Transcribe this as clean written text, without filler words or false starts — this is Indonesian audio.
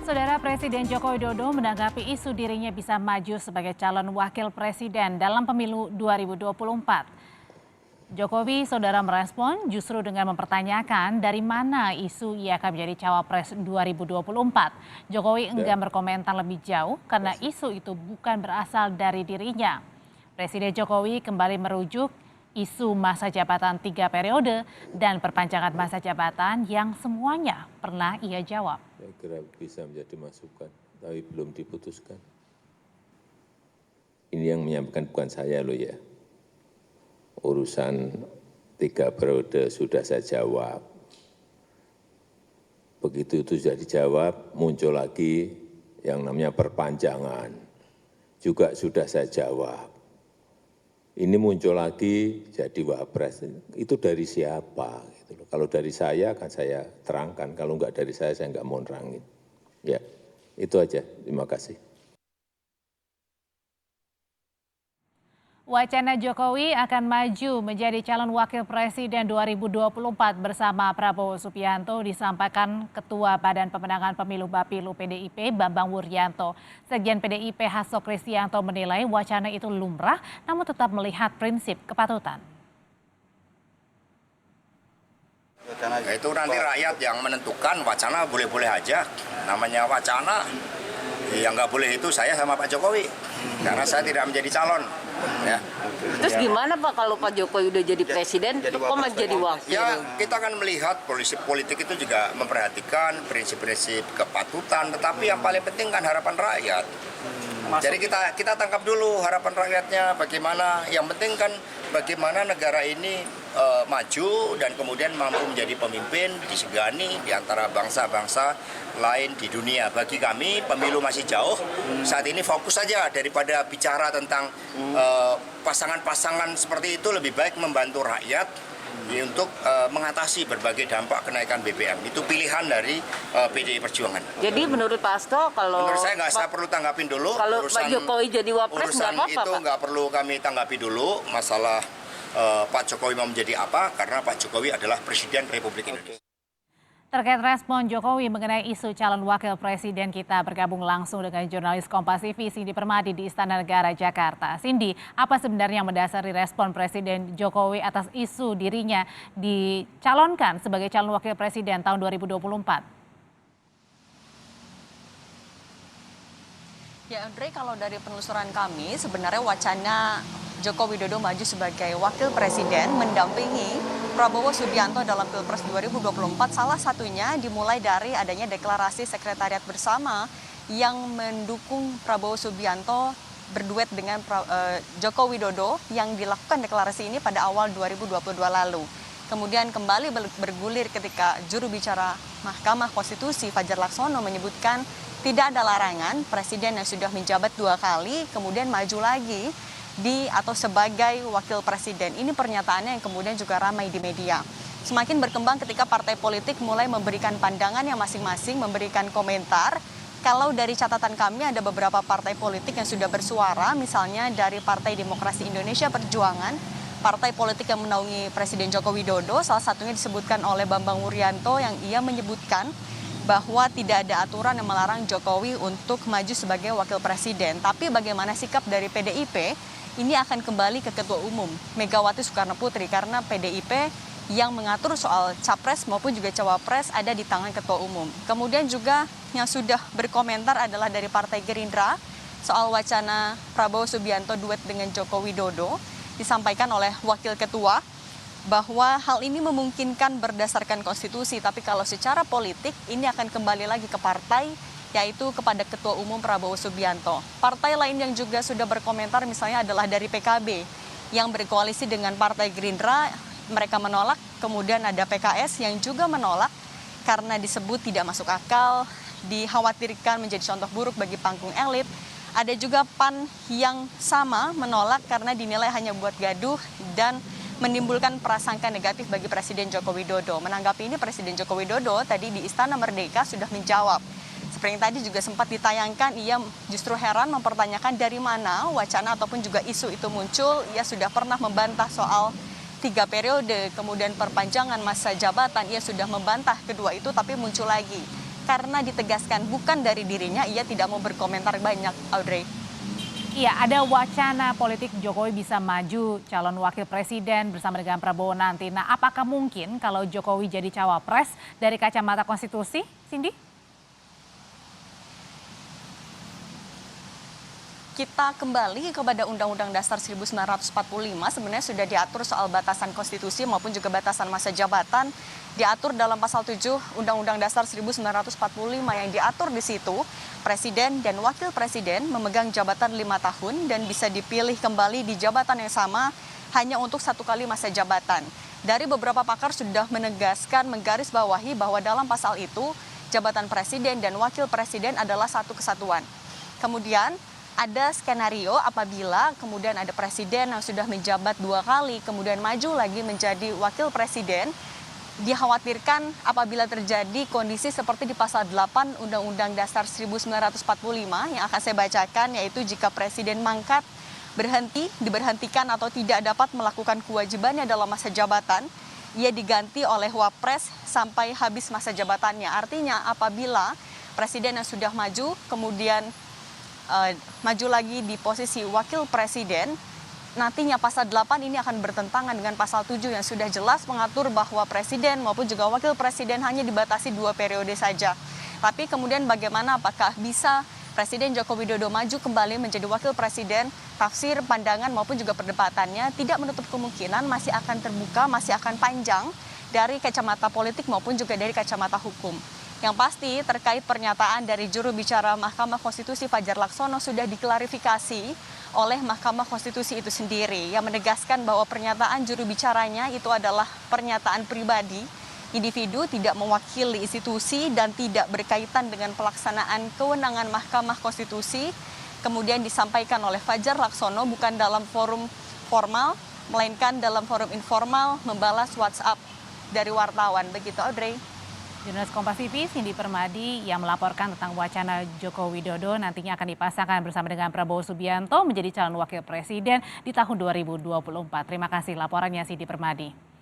Saudara Presiden Joko Widodo menanggapi isu dirinya bisa maju sebagai calon wakil presiden dalam pemilu 2024. Jokowi, saudara, merespon justru dengan mempertanyakan dari mana isu ia akan menjadi cawapres 2024. Jokowi enggan berkomentar lebih jauh karena isu itu bukan berasal dari dirinya. Presiden Jokowi kembali merujuk isu masa jabatan 3 periode dan perpanjangan masa jabatan yang semuanya pernah ia jawab. Saya kira bisa menjadi masukan, tapi belum diputuskan. Ini yang menyampaikan bukan saya loh ya. Urusan 3 periode sudah saya jawab. Begitu itu sudah dijawab, muncul lagi yang namanya perpanjangan. Juga sudah saya jawab. Ini muncul lagi jadi wapres. Itu dari siapa? Gitu. Kalau dari saya akan saya terangkan. Kalau enggak dari saya enggak mau nerangin. Ya, itu aja. Terima kasih. Wacana Jokowi akan maju menjadi calon wakil presiden 2024 bersama Prabowo Subianto disampaikan Ketua Badan Pemenangan Pemilu Bapilu PDIP Bambang Wuryanto. Sekjen PDIP Hasto Kristianto menilai wacana itu lumrah namun tetap melihat prinsip kepatutan. Itu nanti rakyat yang menentukan, wacana boleh-boleh aja. Namanya wacana, yang nggak boleh itu saya sama Pak Jokowi. Karena saya tidak menjadi calon. Ya. Terus gimana Pak kalau Pak Jokowi udah jadi presiden, kok masih jadi wakil? Ya, kita akan melihat politik itu juga memperhatikan prinsip-prinsip kepatutan, tetapi yang paling penting kan harapan rakyat. Jadi kita tangkap dulu harapan rakyatnya bagaimana. Yang penting kan bagaimana negara ini maju dan kemudian mampu menjadi pemimpin disegani di antara bangsa-bangsa lain di dunia. Bagi kami pemilu masih jauh. Saat ini fokus saja daripada bicara tentang pasangan-pasangan seperti itu, lebih baik membantu rakyat untuk mengatasi berbagai dampak kenaikan BBM. Itu pilihan dari PDI Perjuangan. Jadi menurut Pak Hasto, kalau menurut saya saya perlu tanggapin dulu. Kalau Pak Jokowi jadi wapres nggak apa-apa, itu nggak perlu kami tanggapi dulu masalah Pak Jokowi mau menjadi apa, karena Pak Jokowi adalah Presiden Republik Indonesia. Terkait respon Jokowi mengenai isu calon wakil presiden, kita bergabung langsung dengan jurnalis Kompas TV Cindy Permadi di Istana Negara Jakarta. Cindy, apa sebenarnya yang mendasari respon Presiden Jokowi atas isu dirinya dicalonkan sebagai calon wakil presiden tahun 2024? Ya Andre, kalau dari penelusuran kami sebenarnya wacana Joko Widodo maju sebagai wakil presiden mendampingi Prabowo Subianto dalam Pilpres 2024 salah satunya dimulai dari adanya deklarasi sekretariat bersama yang mendukung Prabowo Subianto berduet dengan Joko Widodo yang dilakukan deklarasi ini pada awal 2022 lalu. Kemudian kembali bergulir ketika juru bicara Mahkamah Konstitusi Fajar Laksono menyebutkan tidak ada larangan presiden yang sudah menjabat 2 kali kemudian maju lagi atau sebagai wakil presiden. Ini pernyataannya yang kemudian juga ramai di media. Semakin berkembang ketika partai politik mulai memberikan pandangannya masing-masing, memberikan komentar. Kalau dari catatan kami ada beberapa partai politik yang sudah bersuara, misalnya dari Partai Demokrasi Indonesia Perjuangan, partai politik yang menaungi Presiden Joko Widodo, salah satunya disebutkan oleh Bambang Wuryanto yang ia menyebutkan bahwa tidak ada aturan yang melarang Jokowi untuk maju sebagai wakil presiden. Tapi bagaimana sikap dari PDIP? Ini akan kembali ke Ketua Umum Megawati Soekarno Putri karena PDIP yang mengatur soal capres maupun juga cawapres ada di tangan Ketua Umum. Kemudian juga yang sudah berkomentar adalah dari Partai Gerindra soal wacana Prabowo Subianto duet dengan Joko Widodo, disampaikan oleh Wakil Ketua bahwa hal ini memungkinkan berdasarkan konstitusi, tapi kalau secara politik ini akan kembali lagi ke partai, yaitu kepada Ketua Umum Prabowo Subianto. Partai lain yang juga sudah berkomentar misalnya adalah dari PKB yang berkoalisi dengan Partai Gerindra, mereka menolak. Kemudian ada PKS yang juga menolak karena disebut tidak masuk akal, dikhawatirkan menjadi contoh buruk bagi panggung elit. Ada juga PAN yang sama menolak karena dinilai hanya buat gaduh dan menimbulkan prasangka negatif bagi Presiden Joko Widodo. Menanggapi ini Presiden Joko Widodo tadi di Istana Merdeka sudah menjawab. Seperti yang tadi juga sempat ditayangkan, ia justru heran mempertanyakan dari mana wacana ataupun juga isu itu muncul. Ia sudah pernah membantah soal 3 periode, kemudian perpanjangan masa jabatan, ia sudah membantah kedua itu, tapi muncul lagi karena ditegaskan bukan dari dirinya, ia tidak mau berkomentar banyak, Audrey. Iya, ada wacana politik Jokowi bisa maju calon wakil presiden bersama dengan Prabowo nanti. Nah, apakah mungkin kalau Jokowi jadi cawapres dari kacamata konstitusi, Cindy? Kita kembali kepada Undang-Undang Dasar 1945, sebenarnya sudah diatur soal batasan konstitusi maupun juga batasan masa jabatan. Diatur dalam pasal 7 Undang-Undang Dasar 1945 yang diatur di situ, presiden dan wakil presiden memegang jabatan 5 tahun dan bisa dipilih kembali di jabatan yang sama hanya untuk 1 kali masa jabatan. Dari beberapa pakar sudah menegaskan, menggarisbawahi bahwa dalam pasal itu, jabatan presiden dan wakil presiden adalah satu kesatuan. Kemudian, ada skenario apabila kemudian ada presiden yang sudah menjabat 2 kali, kemudian maju lagi menjadi wakil presiden, dikhawatirkan apabila terjadi kondisi seperti di pasal 8 Undang-Undang Dasar 1945 yang akan saya bacakan, yaitu jika presiden mangkat, diberhentikan atau tidak dapat melakukan kewajibannya dalam masa jabatan, ia diganti oleh wapres sampai habis masa jabatannya. Artinya apabila presiden yang sudah maju kemudian maju lagi di posisi wakil presiden, nantinya pasal 8 ini akan bertentangan dengan pasal 7 yang sudah jelas mengatur bahwa presiden maupun juga wakil presiden hanya dibatasi 2 periode saja. Tapi kemudian bagaimana, apakah bisa Presiden Joko Widodo maju kembali menjadi wakil presiden? Tafsir, pandangan maupun juga perdebatannya tidak menutup kemungkinan masih akan terbuka, masih akan panjang dari kacamata politik maupun juga dari kacamata hukum. Yang pasti terkait pernyataan dari juru bicara Mahkamah Konstitusi Fajar Laksono sudah diklarifikasi oleh Mahkamah Konstitusi itu sendiri yang menegaskan bahwa pernyataan juru bicaranya itu adalah pernyataan pribadi, individu, tidak mewakili institusi dan tidak berkaitan dengan pelaksanaan kewenangan Mahkamah Konstitusi. Kemudian disampaikan oleh Fajar Laksono bukan dalam forum formal, melainkan dalam forum informal membalas WhatsApp dari wartawan. Begitu, Audrey. Jurnalis Kompas TV Cindy Permadi yang melaporkan tentang wacana Joko Widodo nantinya akan dipasangkan bersama dengan Prabowo Subianto menjadi calon wakil presiden di tahun 2024. Terima kasih laporannya Cindy Permadi.